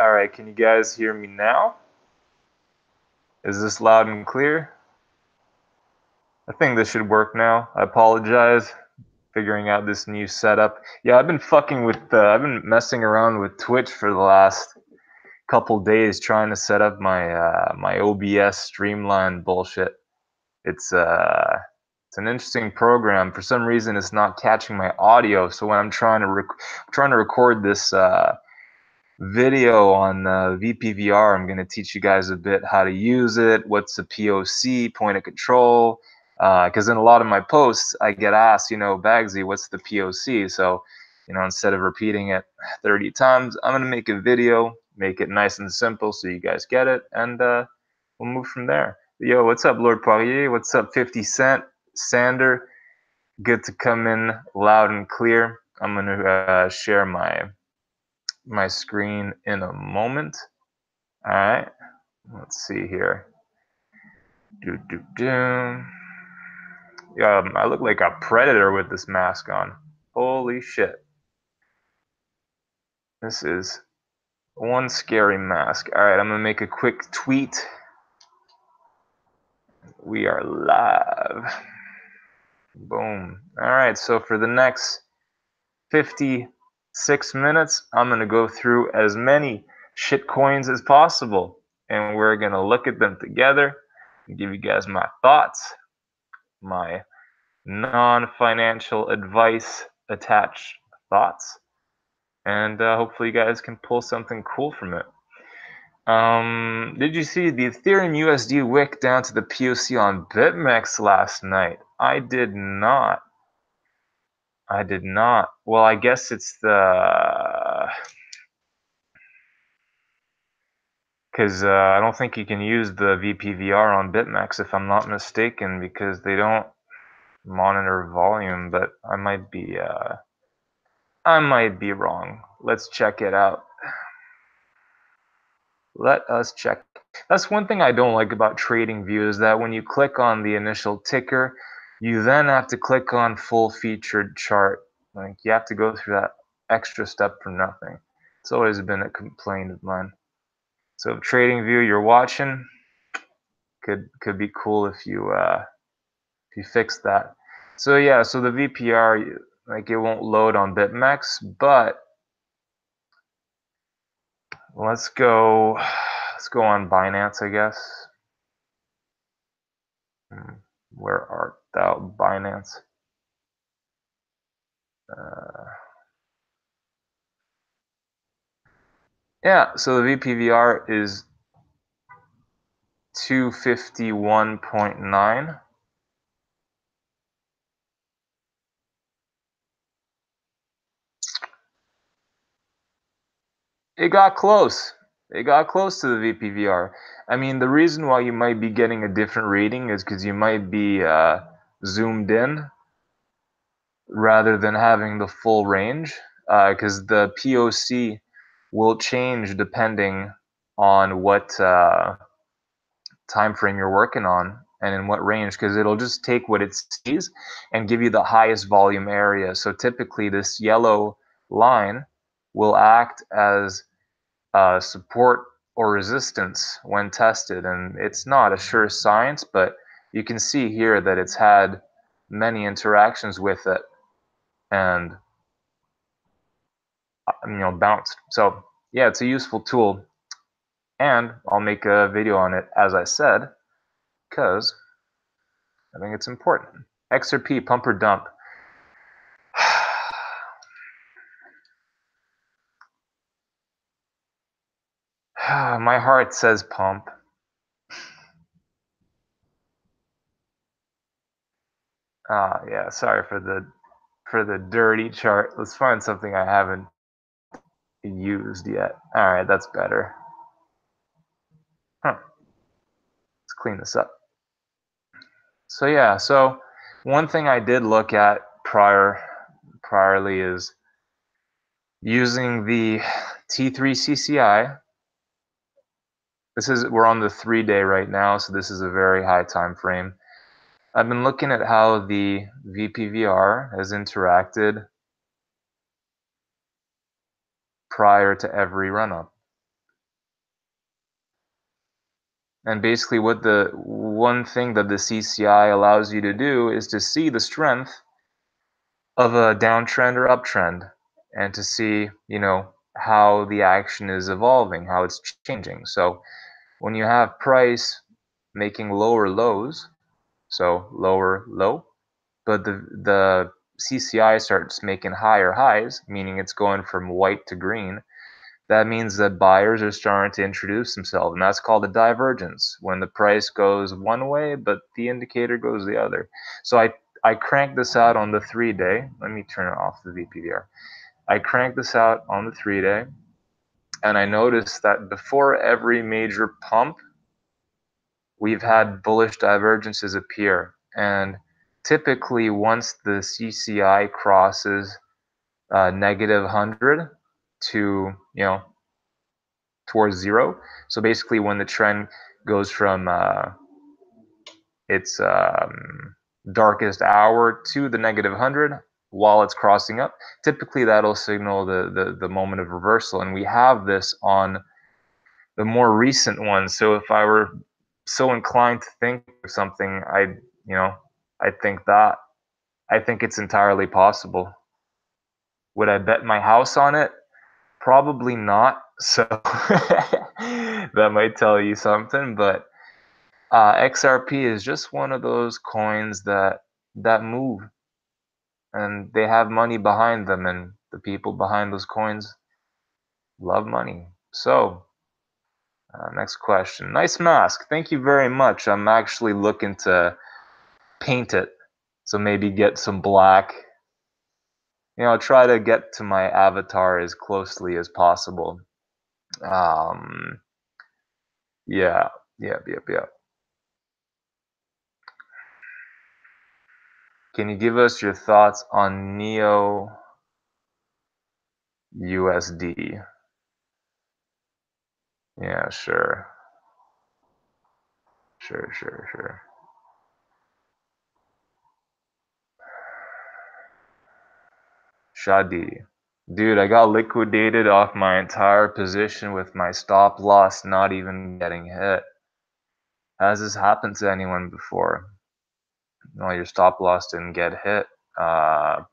All right, can you guys hear me now? Is this loud and clear? I think this should work now. I apologize. Figuring out this new setup. Yeah, I've been messing around with Twitch for the last couple days trying to set up my OBS streamline bullshit. It's an interesting program. For some reason, it's not catching my audio. So when I'm trying to record this video on VPVR, I'm going to teach you guys a bit how to use it. What's the POC, point of control? Because in a lot of my posts, I get asked, Bagsy, what's the POC? So, instead of repeating it 30 times, I'm going to make a video, make it nice and simple so you guys get it, and we'll move from there. Yo, what's up, Lord Poirier? What's up, 50 Cent? Sander, good to come in loud and clear. I'm going to share my screen in a moment. All right, let's see here. I look like a predator with this mask on. Holy shit. This is one scary mask. All right, I'm gonna make a quick tweet. We are live. Boom. All right, so for the next 56 minutes, I'm gonna go through as many shit coins as possible, and we're gonna look at them together and give you guys my thoughts, my non-financial advice attached thoughts, and hopefully you guys can pull something cool from it. Did you see the Ethereum USD wick down to the POC on BitMEX last night? I did not. Well, I guess it's because I don't think you can use the VPVR on BitMEX if I'm not mistaken, because they don't monitor volume, but I might be wrong. Let's check it out. Let us check. That's one thing I don't like about TradingView, is that when you click on the initial ticker, you then have to click on full featured chart. Like, you have to go through that extra step for nothing. It's always been a complaint of mine. So TradingView, you're watching, could be cool if you fix that. So yeah, so the VPR, like, it won't load on BitMEX, but let's go on Binance, I guess. Where art thou, Binance? Yeah, so the VPVR is 251.9. It got close. It got close to the VPVR. I mean, the reason why you might be getting a different rating is because you might be zoomed in rather than having the full range, because the POC will change depending on what time frame you're working on and in what range, because it'll just take what it sees and give you the highest volume area. So typically this yellow line will act as support or resistance when tested, and it's not a sure science, but you can see here that it's had many interactions with it and bounced. So yeah, it's a useful tool, and I'll make a video on it, as I said, because I think it's important. XRP, pump or dump. My heart says pump. Yeah, sorry for the dirty chart. Let's find something I haven't used yet. All right, that's better. Let's clean this up. So yeah, so one thing I did look at priorly is using the T3 CCI. We're on the 3-day right now, so this is a very high time frame. I've been looking at how the VPVR has interacted prior to every run-up. And basically what the one thing that the CCI allows you to do is to see the strength of a downtrend or uptrend, and to see, how the action is evolving, how it's changing. So when you have price making lower lows, so lower low, but the CCI starts making higher highs, meaning it's going from white to green, that means that buyers are starting to introduce themselves, and that's called a divergence, when the price goes one way but the indicator goes the other. So I cranked this out on the 3-day. Let me turn it off the VPVR. I cranked this out on the 3-day, and I noticed that before every major pump, we've had bullish divergences appear. And typically, once the CCI crosses negative 100 to, towards zero, so basically when the trend goes from its darkest hour to the negative 100 while it's crossing up, typically that'll signal the moment of reversal. And we have this on the more recent ones. So if I were so inclined to think of something, I think that. I think it's entirely possible. Would I bet my house on it? Probably not. So that might tell you something. But XRP is just one of those coins that move, and they have money behind them, and the people behind those coins love money. So next question. Nice mask. Thank you very much. I'm actually looking to paint it, so maybe get some black. Try to get to my avatar as closely as possible. Um, yeah, yeah. Can you give us your thoughts on Neo USD? Yeah, sure. Sure. Shadi. Dude, I got liquidated off my entire position with my stop loss not even getting hit. Has this happened to anyone before? No, your stop loss didn't get hit. I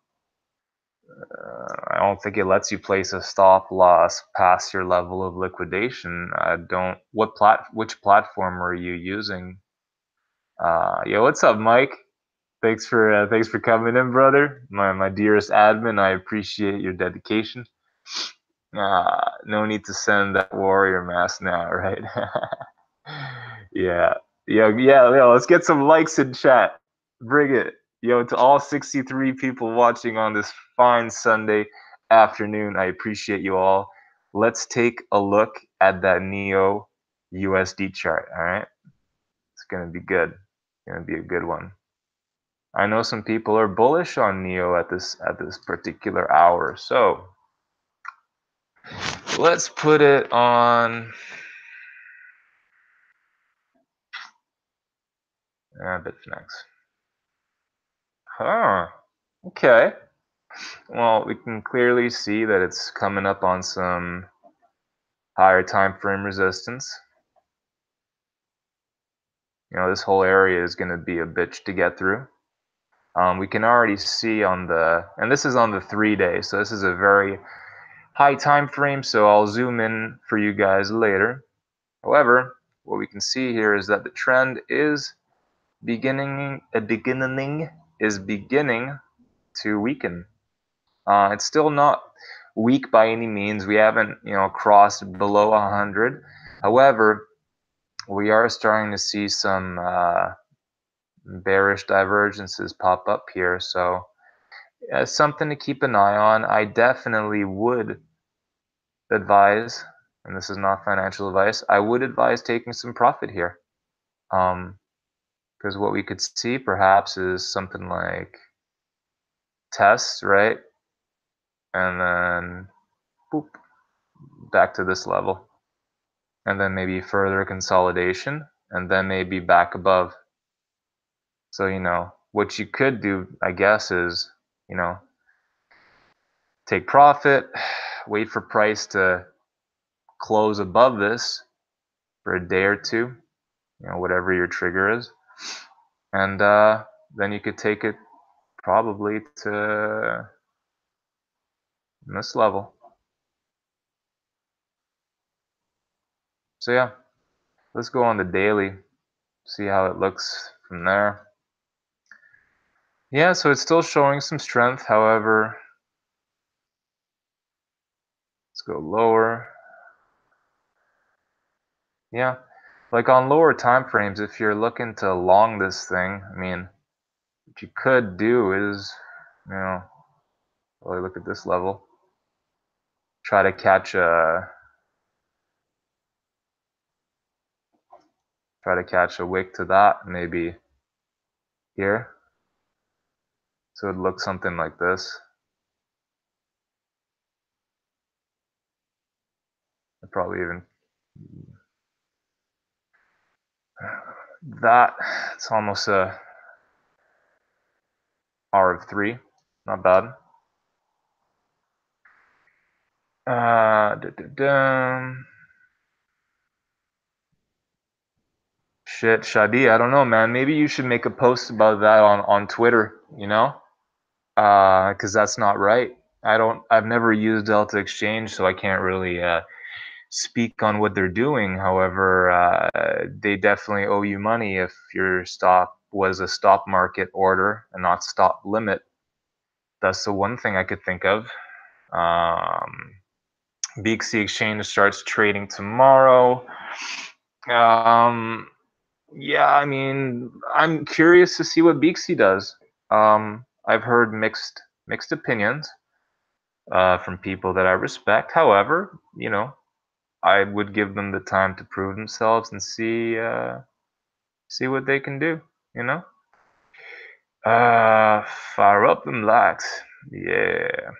don't think it lets you place a stop loss past your level of liquidation. I don't. Which platform are you using? Yeah, what's up, Mike? Thanks for coming in, brother. My dearest admin, I appreciate your dedication. No need to send that warrior mask now, right? Yeah, yeah. Let's get some likes in chat. Bring it, to all 63 people watching on this fine Sunday afternoon. I appreciate you all. Let's take a look at that Neo USD chart. All right, it's gonna be good. It's gonna be a good one. I know some people are bullish on Neo at this particular hour. So let's put it on Bitfinex. Huh. Okay. Well, we can clearly see that it's coming up on some higher time frame resistance. This whole area is going to be a bitch to get through. We can already see and this is on the 3-day, so this is a very high time frame, so I'll zoom in for you guys later. However, what we can see here is that the trend is beginning to weaken. It's still not weak by any means. We haven't, crossed below 100. However, we are starting to see some bearish divergences pop up here. So it's something to keep an eye on. I definitely would advise, and this is not financial advice, I would advise taking some profit here. Because what we could see perhaps is something like tests, right? And then boop, back to this level. And then maybe further consolidation, and then maybe back above. So, what you could do, I guess, is, take profit, wait for price to close above this for a day or two, whatever your trigger is, and then you could take it probably to this level. So yeah, let's go on the daily, see how it looks from there. Yeah, so it's still showing some strength. However, let's go lower. Yeah, like on lower time frames, if you're looking to long this thing, I mean, what you could do is, really look at this level, try to catch a wick to that, maybe here. So it'd look something like this. I'd probably even that. It's almost a R of 3. Not bad. Shit, Shadi, I don't know, man. Maybe you should make a post about that on Twitter, because that's not right. I've never used Delta Exchange, so I can't really speak on what they're doing. However, they definitely owe you money if your stop was a stop market order and not stop limit. That's the one thing I could think of. BXC Exchange starts trading tomorrow. Yeah, I mean, I'm curious to see what BXC does. I've heard mixed opinions from people that I respect. However, I would give them the time to prove themselves and see what they can do. You know. Fire up them likes. Yeah.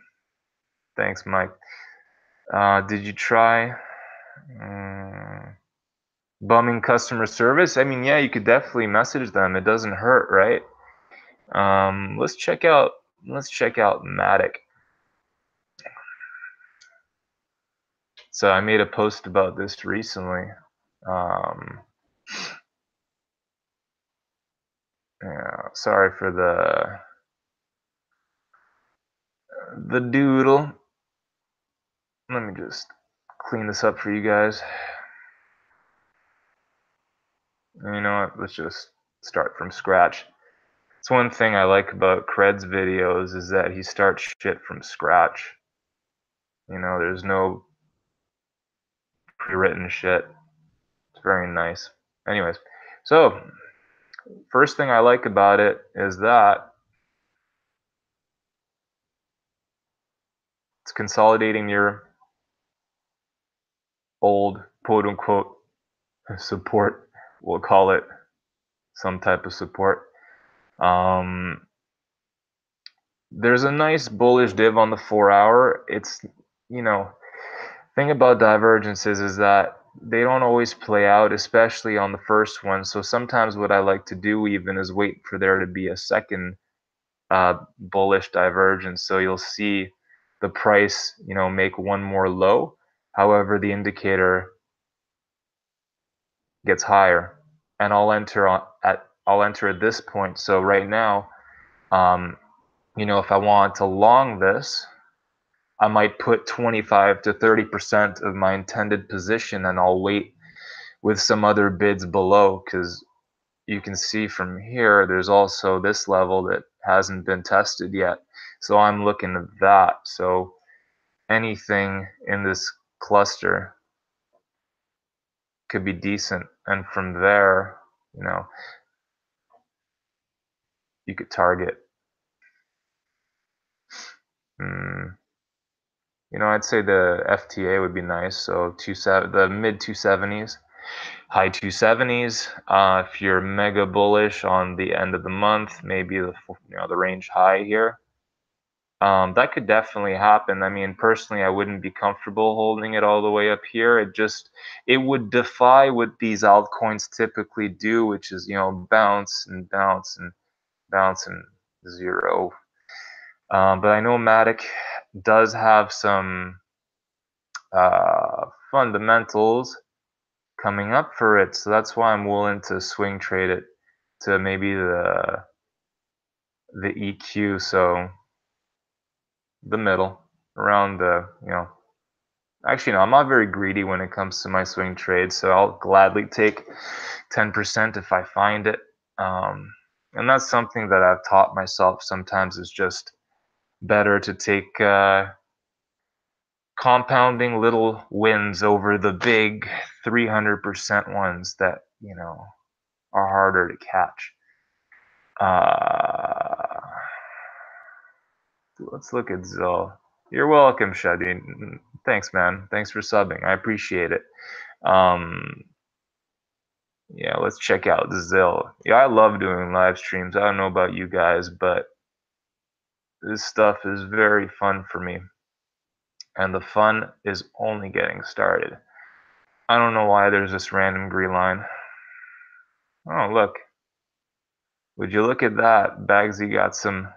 Thanks, Mike. Did you try bumming customer service? I mean, yeah, you could definitely message them. It doesn't hurt, right? Let's check out Matic. So I made a post about this recently. Yeah, sorry for the doodle. Let me just clean this up for you guys. And you know what? Let's just start from scratch. It's one thing I like about Cred's videos is that he starts shit from scratch. There's no pre-written shit. It's very nice. Anyways, so first thing I like about it is that it's consolidating your old quote-unquote support. We'll call it some type of support. There's a nice bullish div on the 4-hour. It's, thing about divergences is that they don't always play out, especially on the first one. So sometimes what I like to do even is wait for there to be a second bullish divergence. So you'll see the price, make one more low. However, the indicator gets higher, and I'll enter at this point. So right now, if I want to long this, I might put 25 to 30% of my intended position, and I'll wait with some other bids below, because you can see from here there's also this level that hasn't been tested yet. So I'm looking at that. So anything in this cluster could be decent, and from there, you could target. I'd say the FTA would be nice. So the mid 270s, high 270s. If you're mega bullish on the end of the month, maybe the range high here. That could definitely happen. I mean, personally, I wouldn't be comfortable holding it all the way up here. It would defy what these altcoins typically do, which is, bounce and bounce and bounce and zero. But I know Matic does have some fundamentals coming up for it, so that's why I'm willing to swing trade it to maybe the EQ, so the middle, around the, actually no, I'm not very greedy when it comes to my swing trades, so I'll gladly take 10% if I find it. And that's something that I've taught myself sometimes, is just better to take compounding little wins over the big 300% ones that, are harder to catch. Let's look at Zill. You're welcome, Shadi. Thanks, man. Thanks for subbing. I appreciate it. Yeah, let's check out Zill. Yeah, I love doing live streams. I don't know about you guys, but this stuff is very fun for me. And the fun is only getting started. I don't know why there's this random green line. Oh, look. Would you look at that? Bagsy got some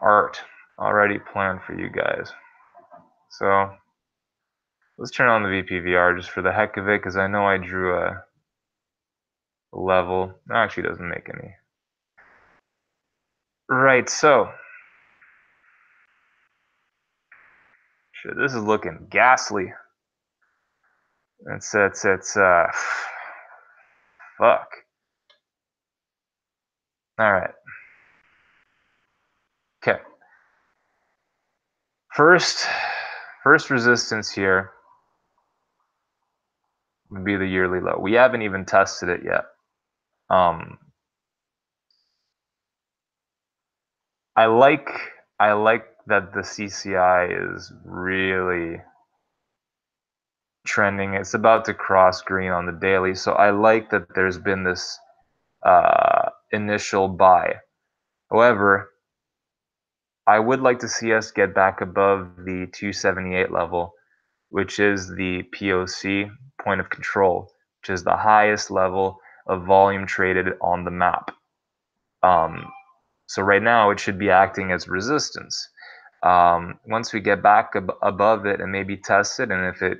art already planned for you guys. So let's turn on the VPVR just for the heck of it, because I know I drew a level. That actually doesn't make any. Right, so shit, this is looking ghastly. It's fuck. All right. Okay. First resistance here would be the yearly low. We haven't even tested it yet. I like that the CCI is really trending. It's about to cross green on the daily, so I like that there's been this initial buy. However, I would like to see us get back above the 278 level, which is the POC, point of control, which is the highest level of volume traded on the map. So right now it should be acting as resistance. Once we get back above it and maybe test it, and if it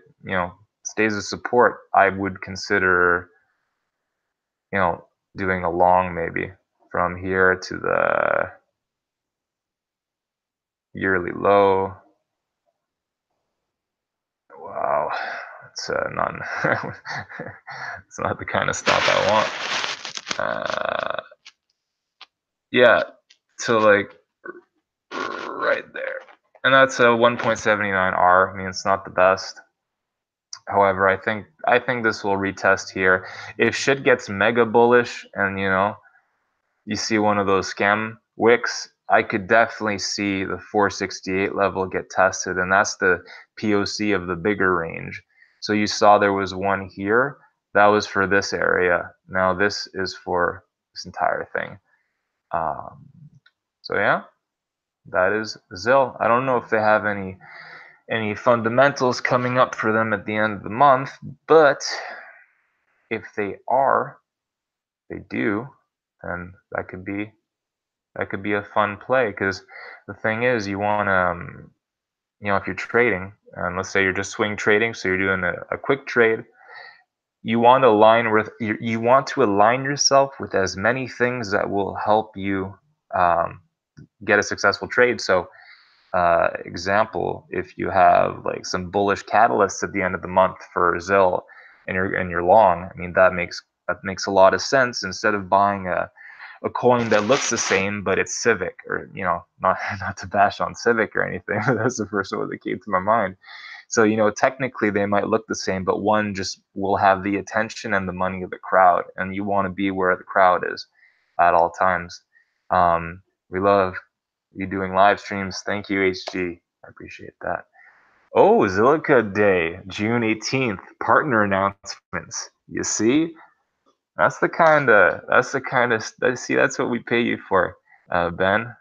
stays as support, I would consider doing a long maybe from here to the yearly low. Wow, it's not it's not the kind of stop I want. Yeah, so like right there, and that's a 1.79R. I mean, it's not the best. However, I think this will retest here. If shit gets mega bullish and you see one of those scam wicks, I could definitely see the 468 level get tested, and that's the POC of the bigger range. So you saw there was one here. That was for this area. Now this is for this entire thing. So yeah, that is Zill. I don't know if they have any fundamentals coming up for them at the end of the month, but if they do, then that could be a fun play, because the thing is, you want to, if you're trading, and let's say you're just swing trading, so you're doing a quick trade, you want to align yourself with as many things that will help you get a successful trade. So example, if you have like some bullish catalysts at the end of the month for Zill and you're long, I mean, that makes a lot of sense. Instead of buying a coin that looks the same but it's Civic, or not to bash on Civic or anything, that's the first one that came to my mind. So technically they might look the same, but one just will have the attention and the money of the crowd, and you want to be where the crowd is at all times. We love you doing live streams. Thank you, HG. I appreciate that. Oh, Zilliqa Day, June 18th, partner announcements. You see? That's the kind of, see, that's what we pay you for, Ben.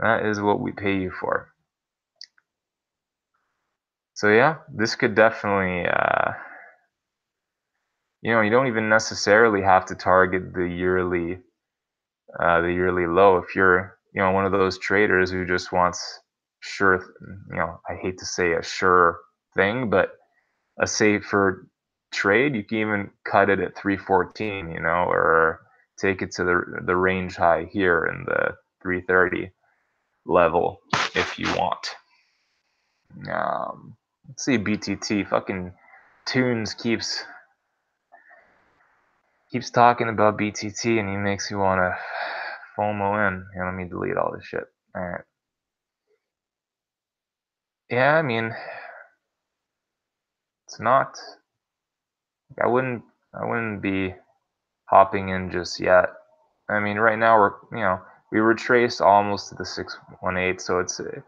That is what we pay you for. So yeah, this could definitely, you don't even necessarily have to target the yearly low. If you're, one of those traders who just wants sure, I hate to say a sure thing, but a safer trade, you can even cut it at 314, or take it to the range high here in the 330 level if you want. Let's see, BTT fucking Tunes keeps talking about BTT, and he makes you want to FOMO in. Here, let me delete all this shit. All right. Yeah, I mean, it's not. I wouldn't be hopping in just yet. I mean, right now we retraced almost to the 618, so it's a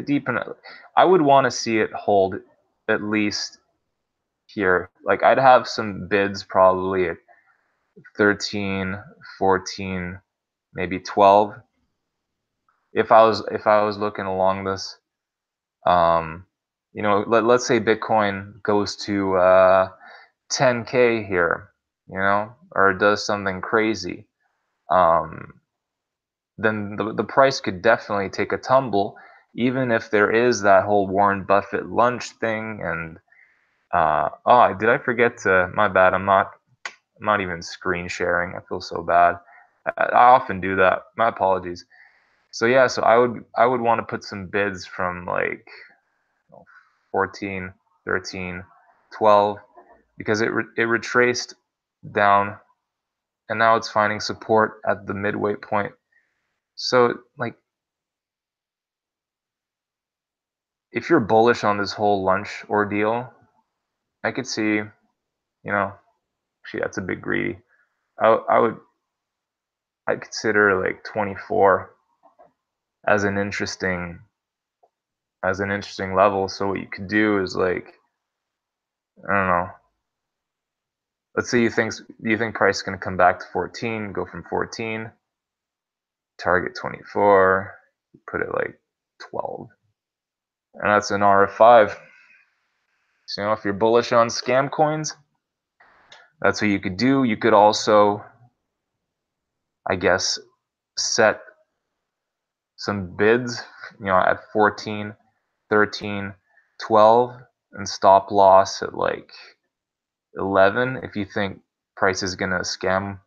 deep enough. I would want to see it hold at least here. Like, I'd have some bids probably at 13, 14, maybe 12 if I was looking along this. Let's say Bitcoin goes to 10K here, or it does something crazy. Then the price could definitely take a tumble, even if there is that whole Warren Buffett lunch thing. And did I forget to? My bad. I'm not even screen sharing. I feel so bad. I often do that. My apologies. So yeah, so I would want to put some bids from like 14, 13, 12, because it retraced down, and now it's finding support at the midway point. So, like, if you're bullish on this whole lunch ordeal, I could see, actually that's a bit greedy. I'd consider like 24 as an interesting level. So what you could do is, like, I don't know. Let's say you think price is going to come back to 14, go from 14, target 24, put it like 12, and that's an RF5. So if you're bullish on scam coins, that's what you could do. You could also, I guess, set some bids, at 14, 13, 12, and stop loss at like 11 if you think price is gonna scam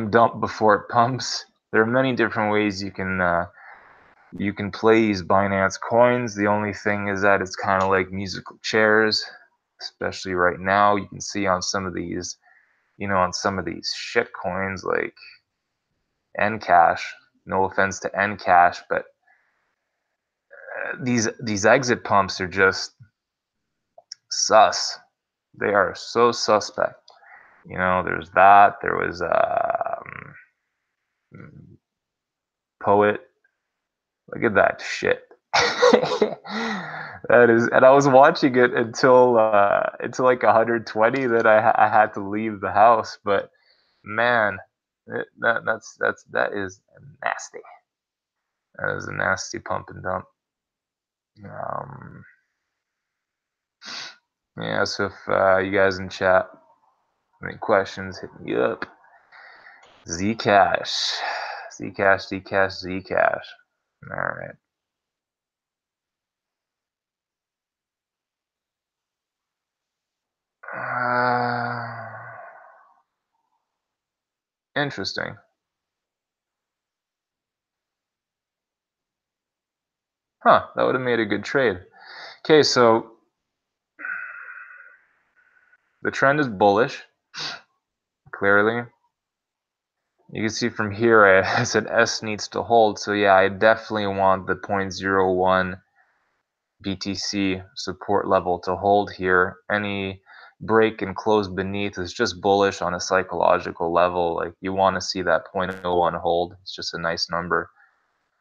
dump before it pumps. There are many different ways you can play these Binance coins. The only thing is that it's kind of like musical chairs, especially right now. You can see on some of these, shit coins like Ncash. No offense to Ncash, but these exit pumps are just sus. They are so suspect. There's that. There was Poet. Look at that shit. That is, and I was watching it until like 120. Then I had to leave the house. But man, that is nasty. That is a nasty pump and dump. Yeah. So if you guys in chat have any questions, hit me up. Zcash, Zcash, Zcash, Zcash. All right. Interesting. Huh, that would have made a good trade. Okay, so the trend is bullish, clearly. You can see from here, I said S needs to hold. So yeah, I definitely want the 0.01 BTC support level to hold here. Any break and close beneath is just bullish on a psychological level. Like, you want to see that 0.01 hold. It's just a nice number.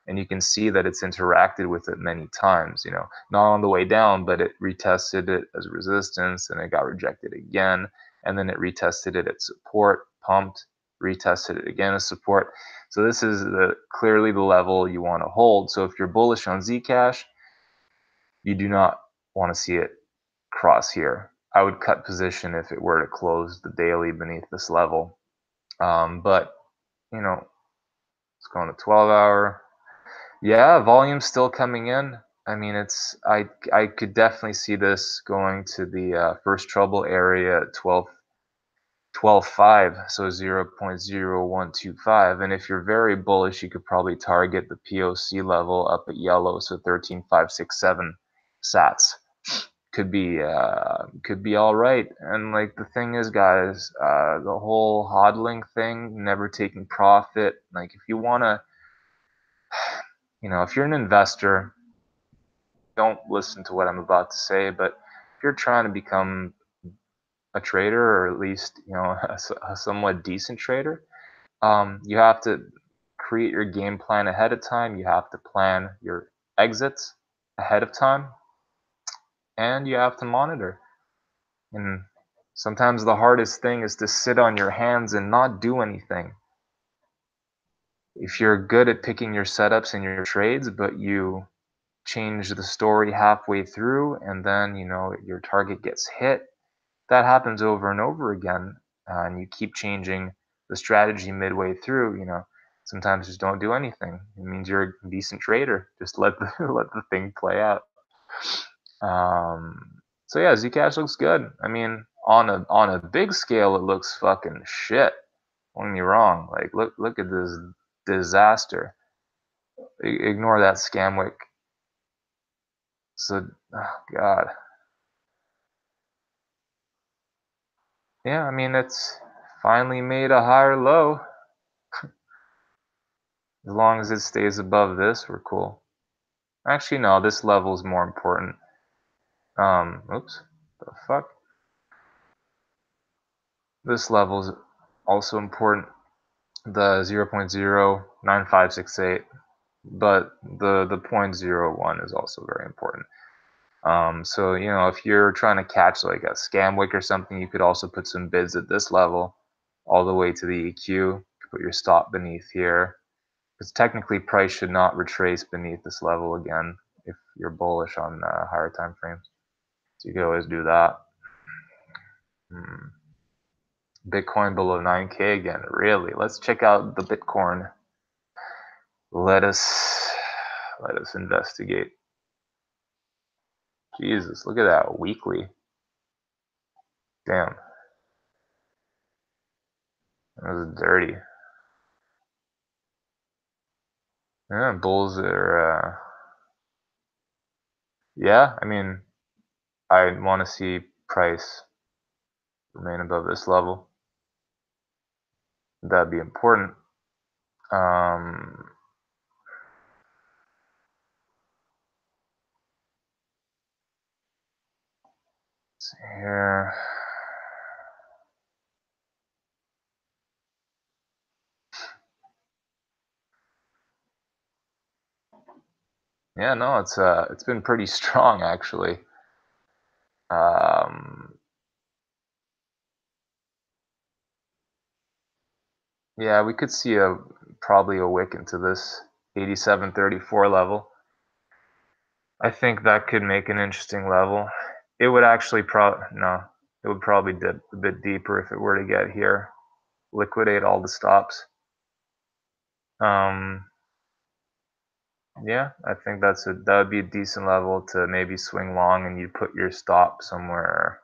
And you can see that it's interacted with it many times, not on the way down, but it retested it as resistance, and it got rejected again, and then it retested it at support, pumped, retested it again as support. So this is clearly the level you want to hold. So if you're bullish on Zcash, you do not want to see it cross here. I would cut position if it were to close the daily beneath this level. But let's go on the 12-hour. Yeah, volume's still coming in. I mean, I could definitely see this going to the first trouble area at 12.5, so 0.0125. And if you're very bullish, you could probably target the POC level up at yellow, so 13.567 sats. Could be all right. And like the thing is, guys, the whole hodling thing, never taking profit. Like if you wanna, if you're an investor, don't listen to what I'm about to say. But if you're trying to become a trader, or at least a somewhat decent trader, you have to create your game plan ahead of time. You have to plan your exits ahead of time, and you have to monitor. And sometimes the hardest thing is to sit on your hands and not do anything. If you're good at picking your setups and your trades, but you change the story halfway through and then, your target gets hit, that happens over and over again. And you keep changing the strategy midway through, sometimes just don't do anything. It means you're a decent trader. Just let the, let the thing play out. So yeah, Zcash looks good. I mean, on a big scale, it looks fucking shit. Don't get me wrong. Like, look at this disaster. Ignore that scam wick. So, oh God. Yeah, I mean, it's finally made a higher low. As long as it stays above this, we're cool. Actually, no, this level is more important. Oops, the fuck. This level is also important. The 0.09568, but the 0.01 is also very important. So if you're trying to catch like a scam wick or something, you could also put some bids at this level, all the way to the EQ. Put your stop beneath here, because technically price should not retrace beneath this level again if you're bullish on higher time frames. So you could always do that. Bitcoin below 9K again. Really? Let's check out the Bitcoin. Let us investigate. Jesus, look at that weekly. Damn, that was dirty. Yeah, bulls are. Yeah, I mean, I want to see price remain above this level. That'd be important. Um, let's see here. Yeah, no, it's been pretty strong actually. Um, yeah, we could see probably a wick into this 87.34 level. I think that could make an interesting level. It would actually it would probably dip a bit deeper if it were to get here, liquidate all the stops. Yeah, I think that would be a decent level to maybe swing long, and you put your stop somewhere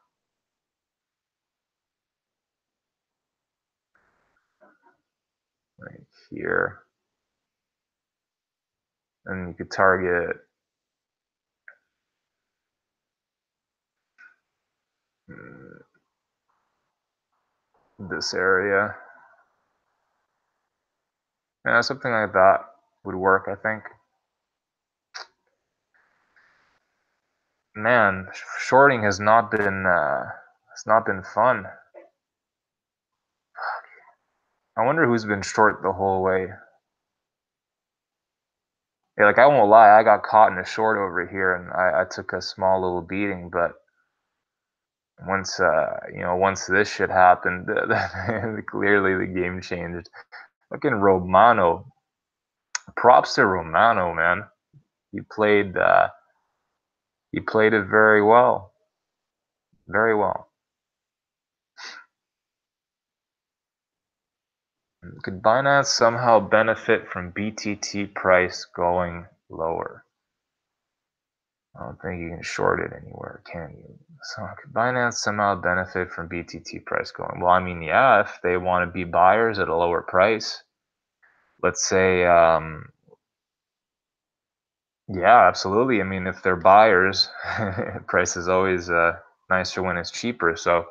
right here, and you could target this area. Yeah, something like that would work, I think. Man, shorting has not been fun. I wonder who's been short the whole way. Yeah, like I won't lie, I got caught in a short over here, and I took a small little beating. But once this shit happened, clearly the game changed. Fucking Romano, props to Romano, man. He played it very well, very well. Could Binance somehow benefit from BTT price going lower? I don't think you can short it anywhere, can you? So could Binance somehow benefit from BTT price going? Well, I mean, yeah, if they want to be buyers at a lower price. Let's say, yeah, absolutely. I mean, if they're buyers, price is always nicer when it's cheaper. So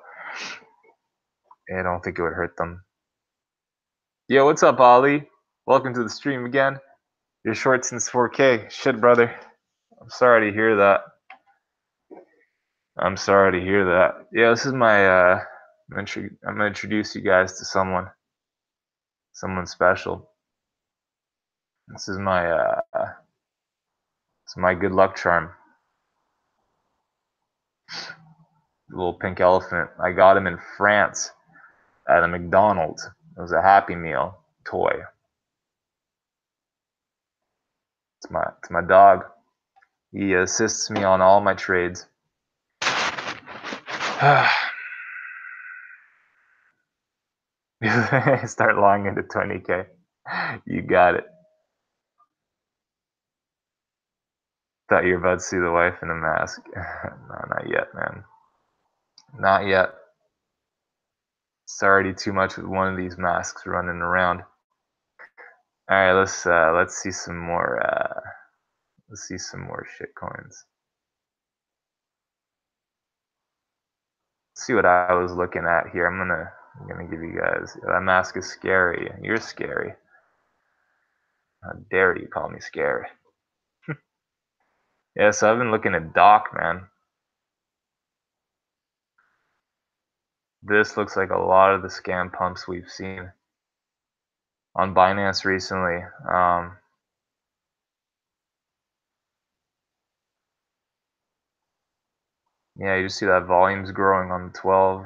I don't think it would hurt them. Yo, what's up, Ali? Welcome to the stream again. You're short since 4K. Shit, brother. I'm sorry to hear that. I'm sorry to hear that. Yeah, this is my, I'm gonna introduce you guys to someone special. This is my good luck charm. The little pink elephant. I got him in France at a McDonald's. It was a Happy Meal toy. It's my dog. He assists me on all my trades. Start long into 20K. You got it. Thought you were about to see the wife in a mask. No, not yet, man. Not yet. It's already too much with one of these masks running around. All right, let's see some more. Let's see some more shit coins. Let's see what I was looking at here. I'm gonna give you guys. That mask is scary. You're scary. How dare you call me scary? Yeah, so I've been looking at Doc, man. This looks like a lot of the scam pumps we've seen on Binance recently. Yeah, you just see that volume's growing on the 12.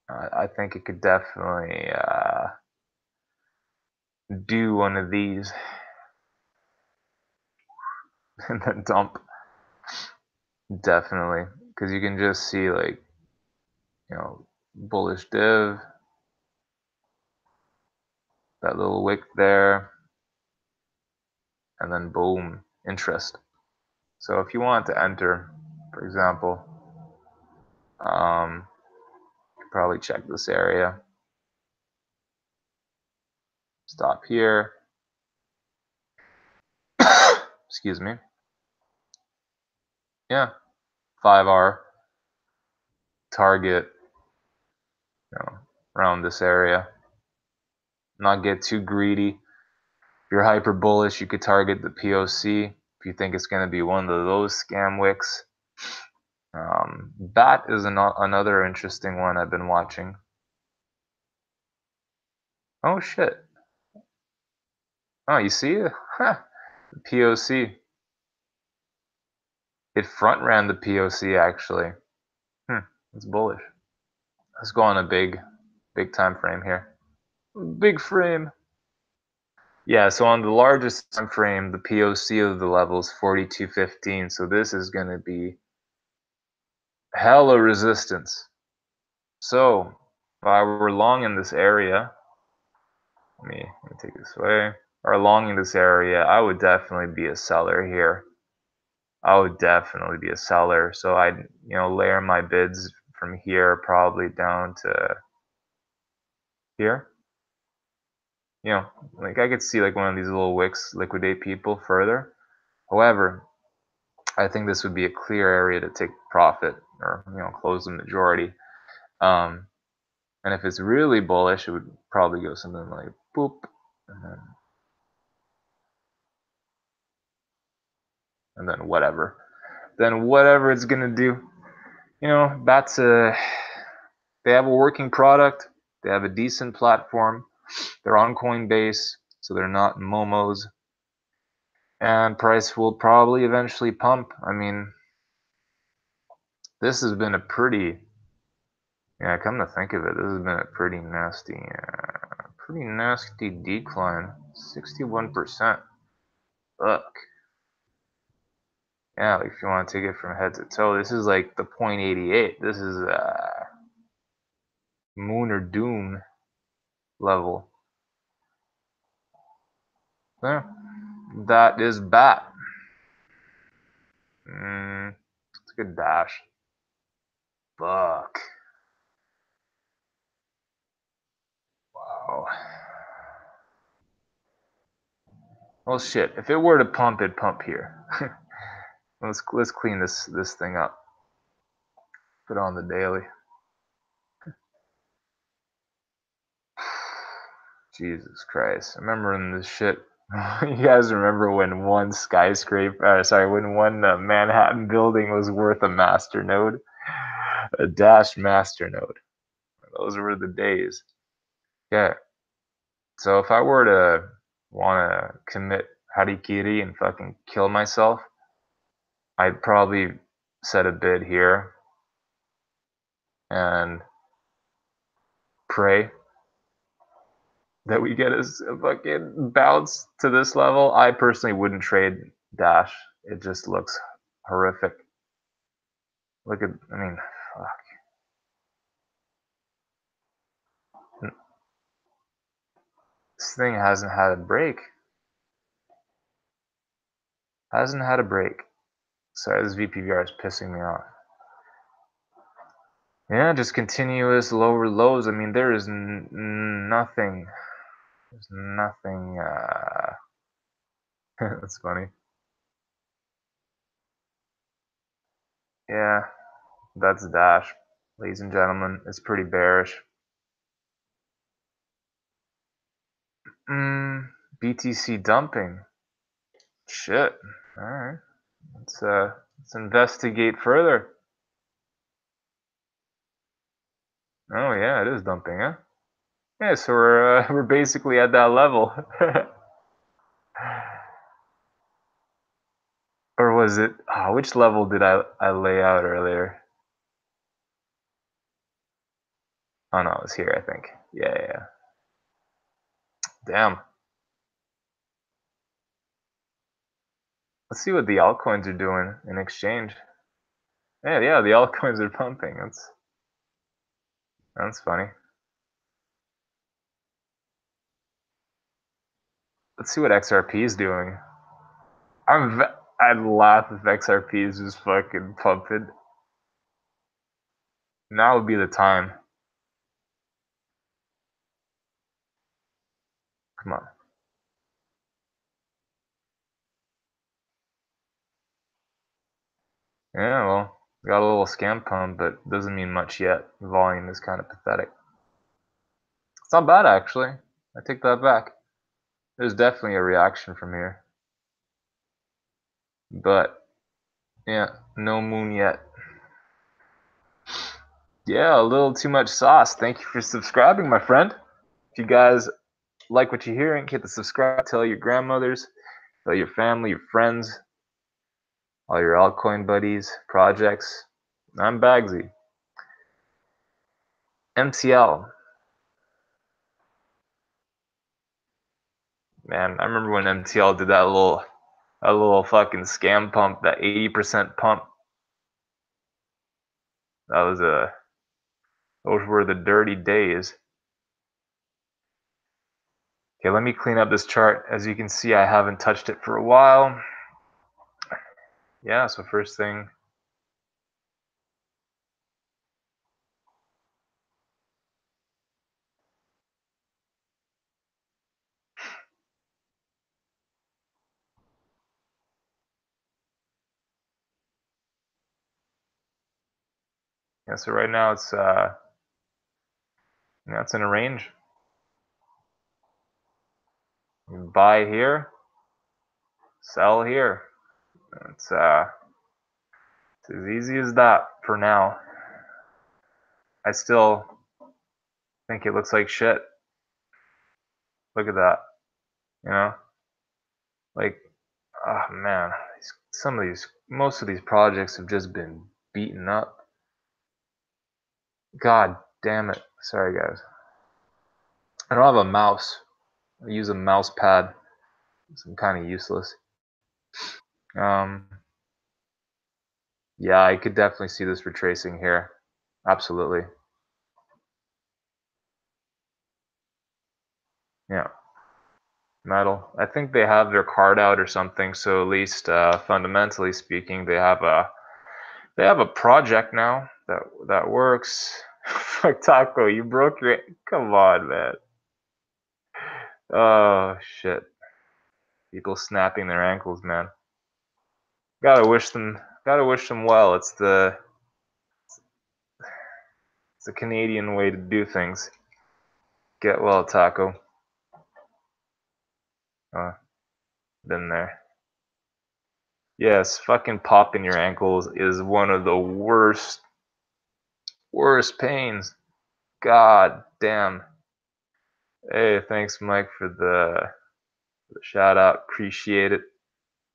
I think it could definitely do one of these and then dump. Definitely, because you can just see, like, bullish div, that little wick there, and then boom, interest. So if you want to enter, for example, you probably check this area. Stop here. Excuse me. Yeah, 5R target, around this area. Not get too greedy. If you're hyper bullish, you could target the POC if you think it's going to be one of those scam wicks. BAT is another interesting one I've been watching. Oh shit. Oh, you see it? Huh. The POC. It front ran the POC actually. It's bullish. Let's go on a big time frame here. Big frame. Yeah, so on the largest time frame, the POC of the level is 42.15. So this is going to be hella resistance. So if I were long in this area, let me take this away. Or long in this area, I would definitely be a seller here. I would definitely be a seller. So I'd layer my bids from here probably down to here. Like I could see like one of these little wicks liquidate people further. However, I think this would be a clear area to take profit or close the majority. And if it's really bullish, it would probably go something like boop, and then whatever. Then whatever it's gonna do. That's they have a working product. They have a decent platform. They're on Coinbase, so they're not momos. And price will probably eventually pump. I mean, this has been a pretty, come to think of it, this has been a pretty nasty decline. 61%. Look. Yeah, if you want to take it from head to toe, this is like the 0.88. This is moon or doom level. Yeah, that is BAT. It's a good dash. Fuck. Wow. Well, shit. If it were to pump, it'd pump here. let's clean this thing up. Put it on the daily. Jesus Christ. I remember when this shit. You guys remember when one when one Manhattan building was worth a master node? A dash master node. Those were the days. Yeah. So if I were to want to commit harikiri and fucking kill myself, I'd probably set a bid here and pray that we get a fucking bounce to this level. I personally wouldn't trade dash. It just looks horrific. Look at, I mean, fuck. This thing hasn't had a break. Hasn't had a break. Sorry, this VPVR is pissing me off. Yeah, just continuous lower lows. I mean, there is nothing. There's nothing. That's funny. Yeah, that's dash, ladies and gentlemen. It's pretty bearish. BTC dumping. Shit. All right. Let's investigate further. Oh yeah, it is dumping, huh? Yeah, so we're basically at that level. Or was it? Oh, which level did I lay out earlier? Oh no, it was here, I think. Yeah. Damn. Let's see what the altcoins are doing in exchange. Yeah, the altcoins are pumping. That's funny. Let's see what XRP is doing. I'd laugh if XRP is just fucking pumping. Now would be the time. Come on. Yeah, well, got a little scam pump, but doesn't mean much yet. The volume is kind of pathetic. It's not bad, actually. I take that back. There's definitely a reaction from here. But, yeah, no moon yet. Yeah, a little too much sauce. Thank you for subscribing, my friend. If you guys like what you're hearing, hit the subscribe. Tell your grandmothers, tell your family, your friends, all your altcoin buddies, projects. I'm Bagsy. MTL. Man, I remember when MTL did that little fucking scam pump, that 80% pump. Those were the dirty days. Okay, let me clean up this chart. As you can see, I haven't touched it for a while. Yeah, so first thing. Yeah, so right now it's in a range. Buy here, sell here. It's as easy as that for now. I still think it looks like shit. Look at that. You know? Like, oh man, most of these projects have just been beaten up. God damn it. Sorry guys. I don't have a mouse. I use a mouse pad. So I'm kind of useless. Yeah, I could definitely see this retracing here. Absolutely. Yeah. Metal. I think they have their card out or something, so at least fundamentally speaking, they have a project now that works. Fuck Taco, you broke your. Come on, man. Oh shit. People snapping their ankles, man. Gotta wish them. Gotta wish them well. It's the Canadian way to do things. Get well, Taco. Been there. Yes, fucking popping your ankles is one of the worst pains. God damn. Hey, thanks, Mike, for the shout out. Appreciate it.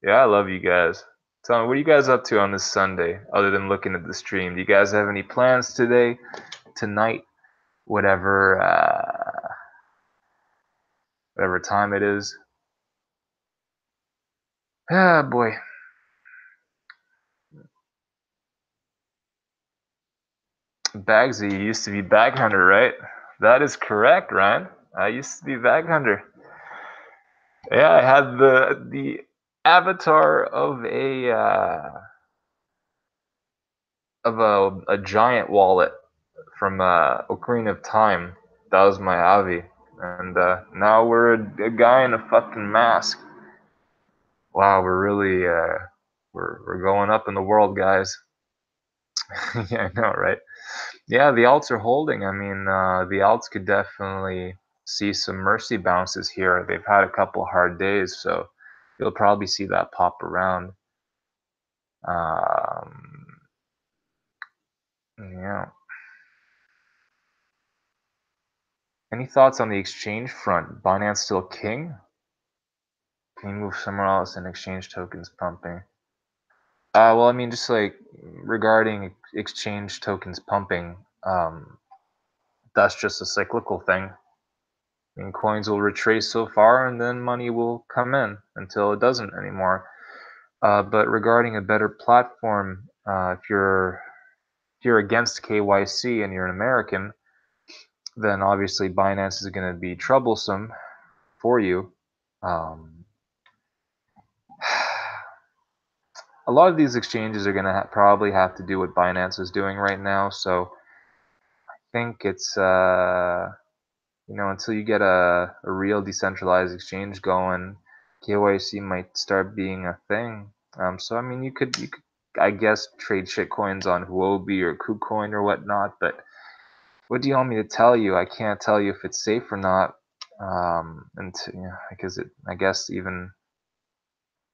Yeah, I love you guys. Tell me, what are you guys up to on this Sunday, other than looking at the stream? Do you guys have any plans today, tonight, whatever, whatever time it is? Ah, boy. Bagsy, you used to be Bag Hunter, right? That is correct, Ryan. I used to be Bag Hunter. Yeah, I had the avatar of a giant wallet from Ocarina of Time. That was my Avi, and now we're a guy in a fucking mask. Wow, we're really we're going up in the world, guys. Yeah, I know, right? Yeah, the alts are holding. I mean, the alts could definitely see some mercy bounces here. They've had a couple hard days, so you'll probably see that pop around. Um, yeah. Any thoughts on the exchange front? Binance still king? Can you move somewhere else and exchange tokens pumping? Well, I mean, just like regarding exchange tokens pumping, that's just a cyclical thing. I mean, coins will retrace so far, and then money will come in until it doesn't anymore. But regarding a better platform, if you're against KYC and you're an American, then obviously Binance is going to be troublesome for you. Um, a lot of these exchanges are going to probably have to do what Binance is doing right now. So I think it's until you get a real decentralized exchange going, KYC might start being a thing. So I mean, you could I guess trade shitcoins on Huobi or KuCoin or whatnot, but what do you want me to tell you? I can't tell you if it's safe or not. Because I guess even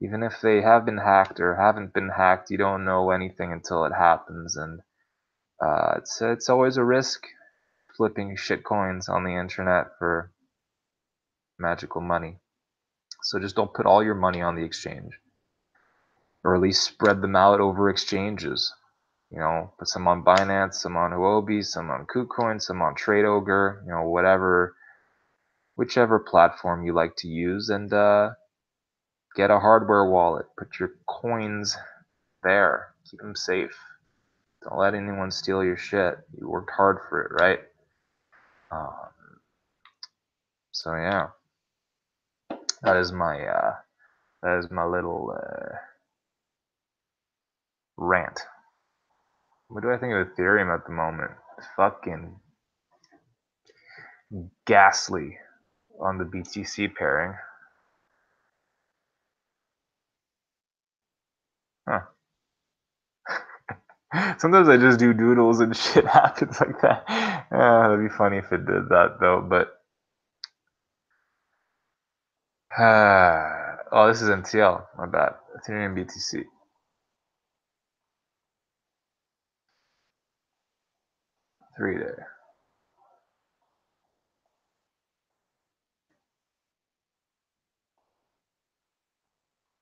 if they have been hacked or haven't been hacked, you don't know anything until it happens, and it's always a risk flipping shit coins on the internet for magical money. So just don't put all your money on the exchange, or at least spread them out over exchanges. Put some on Binance, some on Huobi, some on KuCoin, some on TradeOgre, whichever platform you like to use, and get a hardware wallet. Put your coins there. Keep them safe. Don't let anyone steal your shit. You worked hard for it, right? Um, so yeah, that is my little rant. What do I think of Ethereum at the moment? Fucking ghastly on the BTC pairing. Huh. Sometimes I just do doodles and shit happens like that. That'd be funny if it did that though, but oh, this is NTL. My bad. Ethereum BTC 3-day.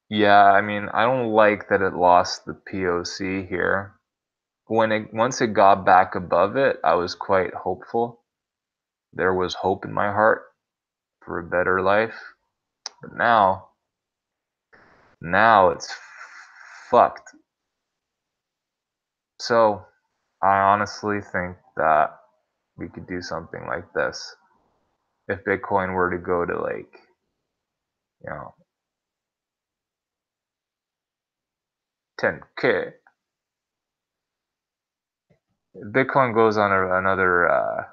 Yeah, I mean, I don't like that it lost the POC here. Once it got back above it, I was quite hopeful. There was hope in my heart for a better life. But now it's fucked. So I honestly think that we could do something like this. If Bitcoin were to go to like you know, 10K. If Bitcoin goes on another,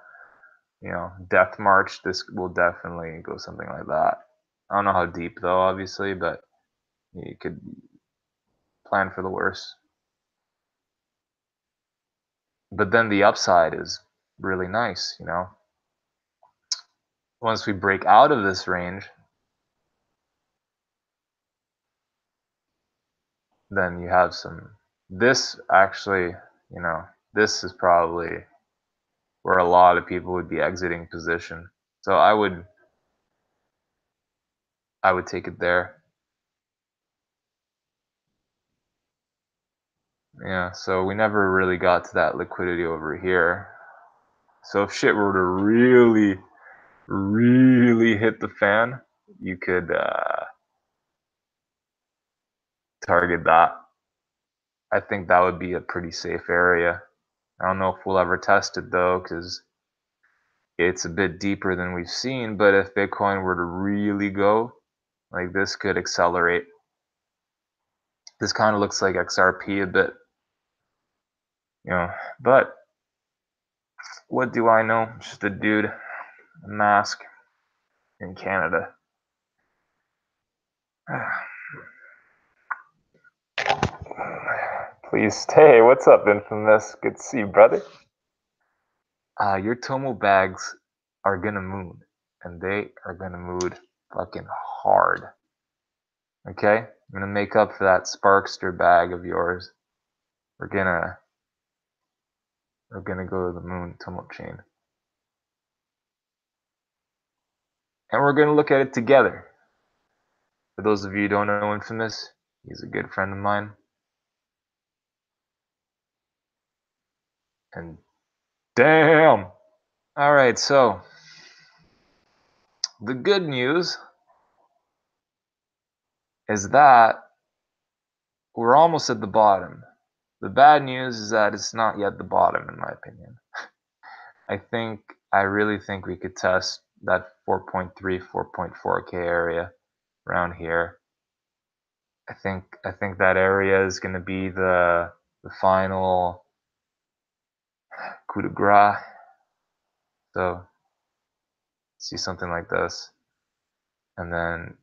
death march, this will definitely go something like that. I don't know how deep though, obviously, but you could plan for the worst. But then the upside is really nice, Once we break out of this range, then you have this actually, this is probably where a lot of people would be exiting position. So I would take it there. Yeah, so we never really got to that liquidity over here. So if shit were to really, really hit the fan, you could target that. I think that would be a pretty safe area. I don't know if we'll ever test it though, because it's a bit deeper than we've seen. But if Bitcoin were to really go, like, this could accelerate. This kind of looks like XRP a bit, But what do I know? Just a dude, a mask in Canada. Please stay. What's up, Infamous? Good to see you, brother. Your Tomo bags are gonna moon, and they are gonna mood fucking hard. Okay? I'm gonna make up for that Sparkster bag of yours. We're gonna go to the moon, Tomo chain. And we're gonna look at it together. For those of you who don't know Infamous, he's a good friend of mine. And damn! Alright, so the good news is that we're almost at the bottom. The bad news is that it's not yet the bottom, in my opinion. I really think we could test that 4.3, 4.4K area around here. I think that area is going to be the final coup de grace. So see something like this, and then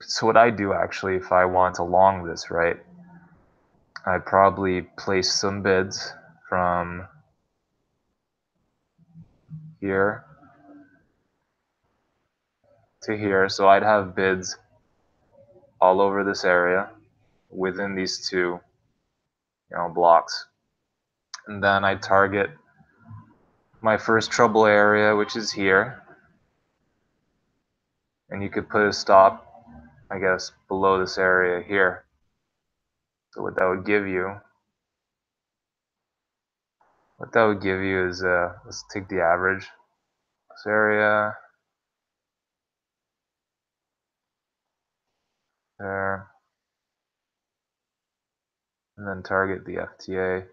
so what I do actually, if I want to long this, right, I'd probably place some bids from here to here. So I'd have bids all over this area within these two, blocks. And then I target my first trouble area, which is here. And you could put a stop, I guess, below this area here. So what that would give you is, let's take the average. This area, there, and then target the FTA.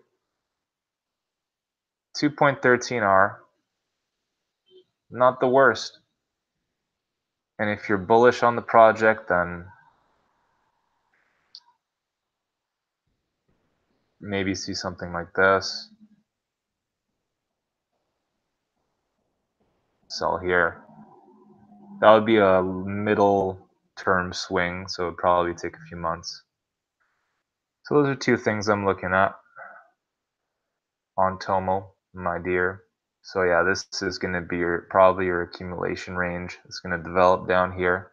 2.13R, not the worst. And if you're bullish on the project, then maybe see something like this. Sell here. That would be a middle term swing, so it would probably take a few months. So those are two things I'm looking at on Tomo, my dear. So yeah, this is going to be probably your accumulation range. It's going to develop down here.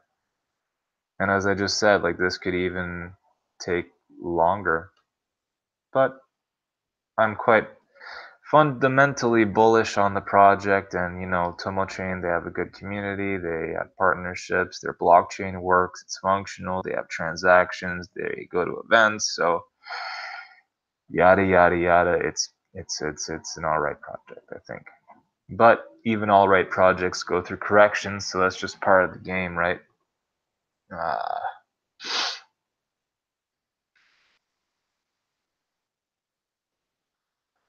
And as I just said, like, this could even take longer. But I'm quite fundamentally bullish on the project, and Tomo Chain, they have a good community, they have partnerships, their blockchain works, it's functional, they have transactions, they go to events, so yada yada yada. It's an alright project, I think. But even alright projects go through corrections, so that's just part of the game, right?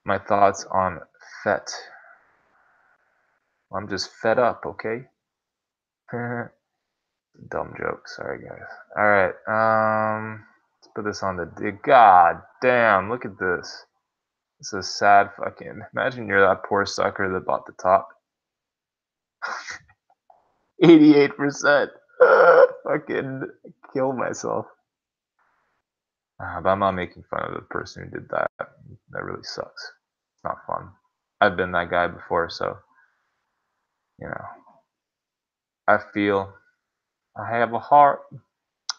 My thoughts on FET. I'm just fed up, okay? Dumb joke. Sorry, guys. All right. Let's put this on the. God damn! Look at this. This is sad. Fucking. Imagine you're that poor sucker that bought the top. 88%. Fucking kill myself. But I'm not making fun of the person who did that. That really sucks. It's not fun. I've been that guy before, so you know. I feel I have a heart.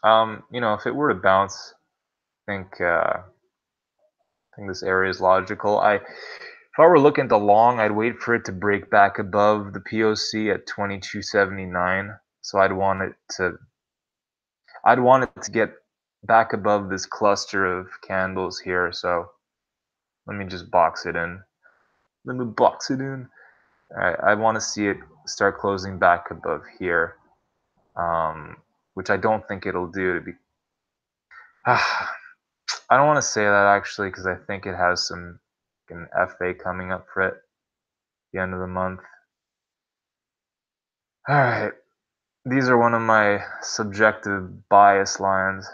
If it were to bounce, I think this area is logical. If I were looking to long, I'd wait for it to break back above the POC at 2279. So I'd want it to get back above this cluster of candles here. So let me just box it in. Let me box it in. Alright, I want to see it start closing back above here, which I don't think it'll do. I don't want to say that actually because I think it has an FA coming up for it at the end of the month. Alright, these are one of my subjective bias lines.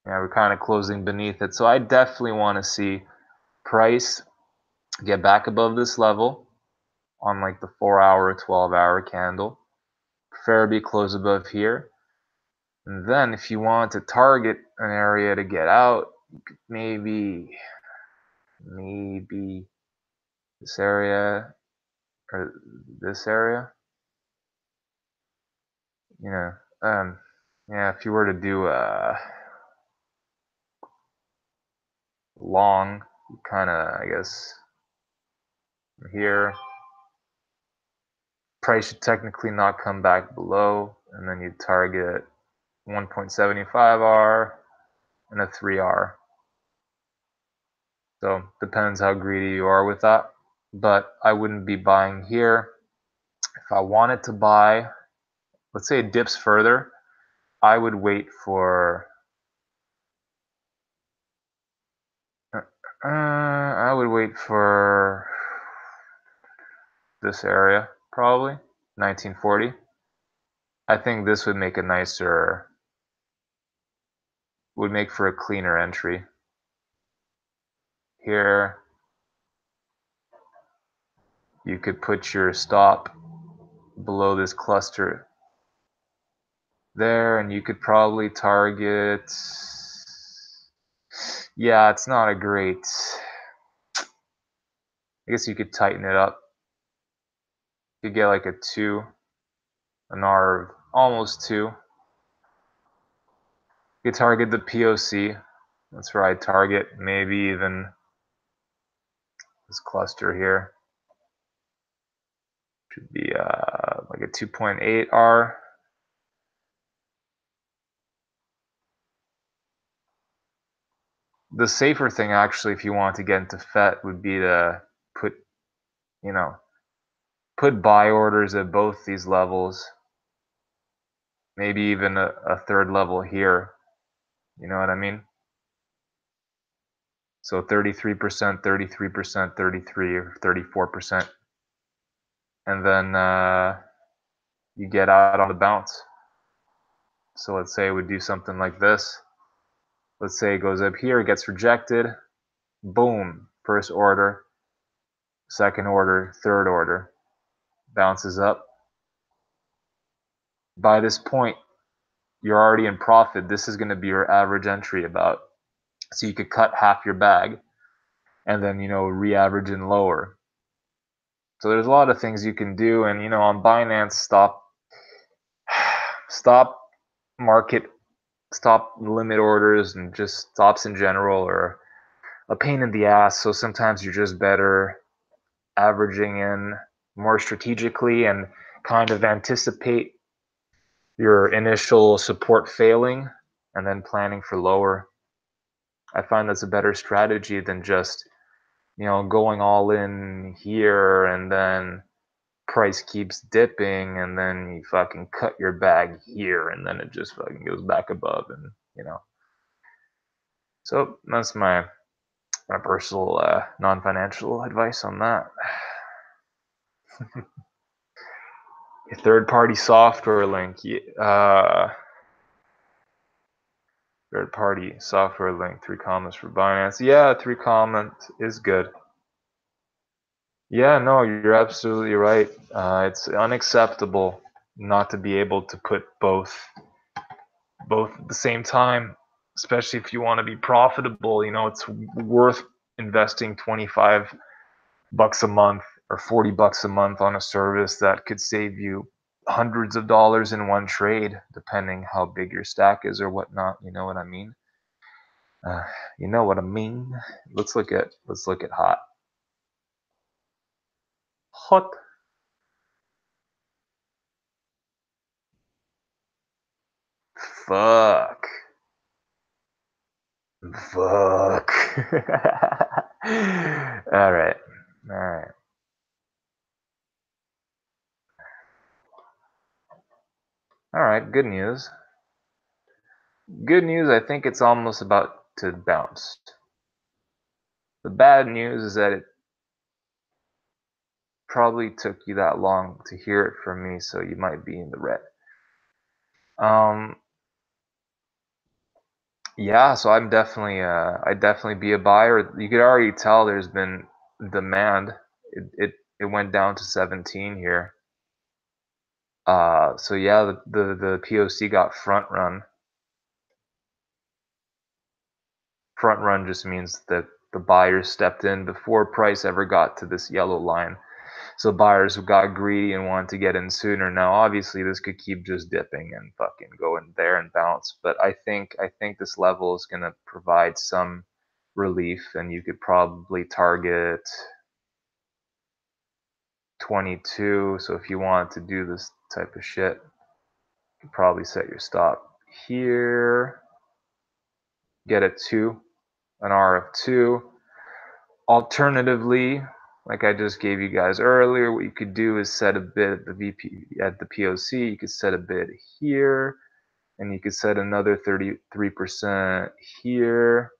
Yeah, we're kind of closing beneath it. So I definitely want to see price get back above this level on like the 4-hour, 12-hour candle. Preferably close above here. And then if you want to target an area to get out, you could maybe this area or this area. Yeah, if you were to do a long, kind of, I guess, here, price should technically not come back below, and then you target 1.75R and a 3R. So depends how greedy you are with that, but I wouldn't be buying here. If I wanted to buy, let's say it dips further, I would wait for this area, probably 1940. I think this would make for a cleaner entry. Here, you could put your stop below this cluster there, and you could probably target. Yeah, it's not a great. I guess you could tighten it up. You could get like a 2, an R of almost 2. You could target the POC. That's where I target maybe even this cluster here. Should be like a 2.8R. The safer thing actually, if you want to get into FET, would be to put buy orders at both these levels, maybe even a third level here. You know what I mean? So 33%, 33%, 33 or 34%. And then you get out on the bounce. So let's say it would do something like this. Let's say it goes up here, gets rejected. Boom, first order, second order, third order. Bounces up. By this point, you're already in profit. This is going to be your average entry about. So you could cut half your bag and then, re-average in lower. So there's a lot of things you can do. And, on Binance, stop limit orders and just stops in general are a pain in the ass. So sometimes you're just better averaging in more strategically and kind of anticipate your initial support failing and then planning for lower. I find that's a better strategy than just, going all in here and then price keeps dipping and then you fucking cut your bag here and then it just fucking goes back above and, So that's my personal non-financial advice on that. A third-party software link. Third-party software link. 3 comments for Binance. Yeah, 3 comments is good. Yeah, no, you're absolutely right. It's unacceptable not to be able to put both at the same time, especially if you want to be profitable. You know, it's worth investing 25 bucks a month or 40 bucks a month on a service that could save you hundreds of dollars in one trade, depending how big your stack is or whatnot. You know what I mean? Uh, you know what I mean? Let's look at hot. Fuck. Fuck. All right. All right. All right. Good news. Good news. I think it's almost about to bounce. The bad news is that it probably took you that long to hear it from me, so you might be in the red. Yeah, so I'd definitely be a buyer. You could already tell there's been demand. It went down to 17 here. So yeah, the POC got front run. Front run just means that the buyers stepped in before price ever got to this yellow line. So buyers who got greedy and wanted to get in sooner. Now, obviously, this could keep just dipping and fucking going there and bounce. But I think this level is gonna provide some relief, and you could probably target 22. So if you wanted to do this type of shit, you could probably set your stop here. Get a 2, an R of 2. Alternatively, like I just gave you guys earlier, what you could do is set a bid at the POC. You could set a bid here, and you could set another 33% here.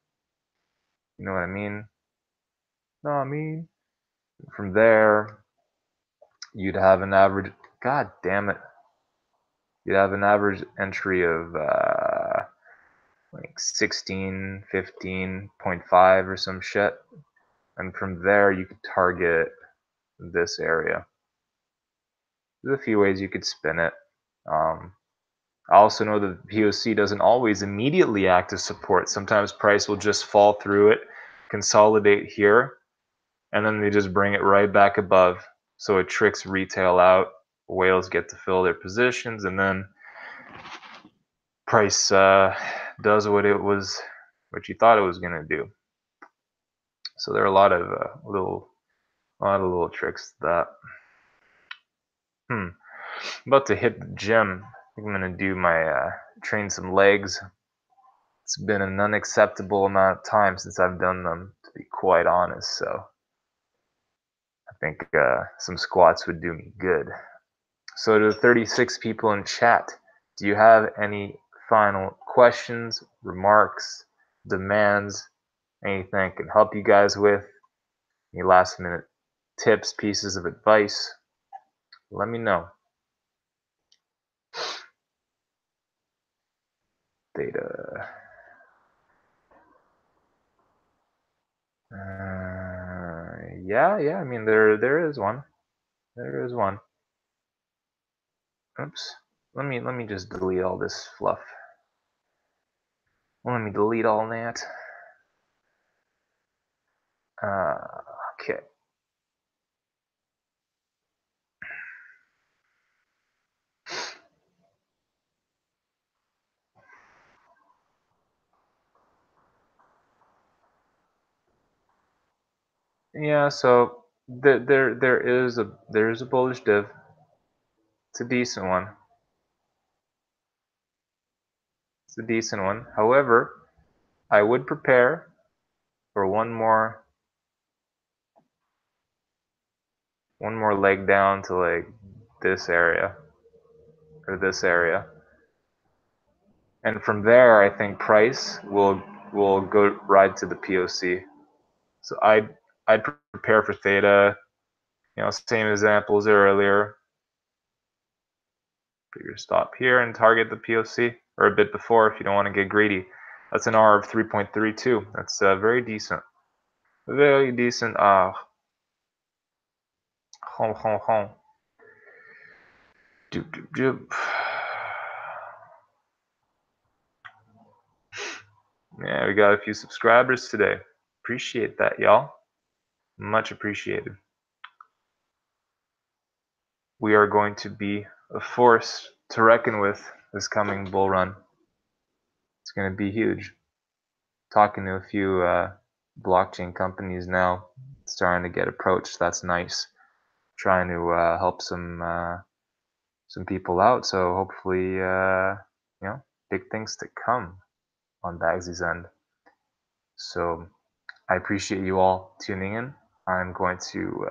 You know what I mean? No, I mean, from there, you'd have an average. God damn it! You'd have an average entry of like 16, 15.5 or some shit, and from there you could target this area. There's a few ways you could spin it. I also know that the POC doesn't always immediately act as support. Sometimes price will just fall through it, consolidate here, and then they just bring it right back above. So it tricks retail out. Whales get to fill their positions, and then price does what you thought it was gonna do. So there are a lot of little tricks to that. I'm about to hit the gym. I think I'm gonna do my train some legs. It's been an unacceptable amount of time since I've done them, to be quite honest. So I think some squats would do me good. So to the 36 people in chat, do you have any final questions, remarks, demands, anything I can help you guys with? Any last minute tips, pieces of advice? Let me know. Data. Yeah. I mean, there is one. There is one. Oops. Let me just delete all this fluff. Let me delete all that. Okay. Yeah. So there is a bullish div. It's a decent one. It's a decent one. However, I would prepare for one more leg down to like this area or this area, and from there I think price will go right to the POC. So I'd prepare for theta. You know, same examples earlier. Put your stop here and target the POC, or a bit before if you don't want to get greedy. That's an R of 3.32. That's very decent. Very decent R. Home, home, home. Doop, doop, doop. Yeah, we got a few subscribers today. Appreciate that, y'all. Much appreciated. We are going to be a force to reckon with this coming bull run. It's going to be huge. Talking to a few blockchain companies now, starting to get approached. That's nice. Trying to help some people out. So hopefully, big things to come on Bagsy's end. So I appreciate you all tuning in. I'm going to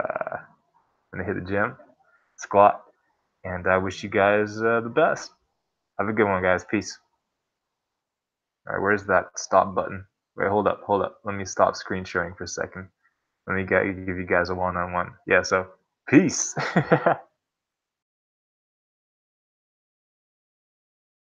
hit the gym, squat, and I wish you guys the best. Have a good one, guys. Peace. All right, where's that stop button? Wait, hold up. Let me stop screen sharing for a second. Let me give you guys a one-on-one. Yeah, so peace.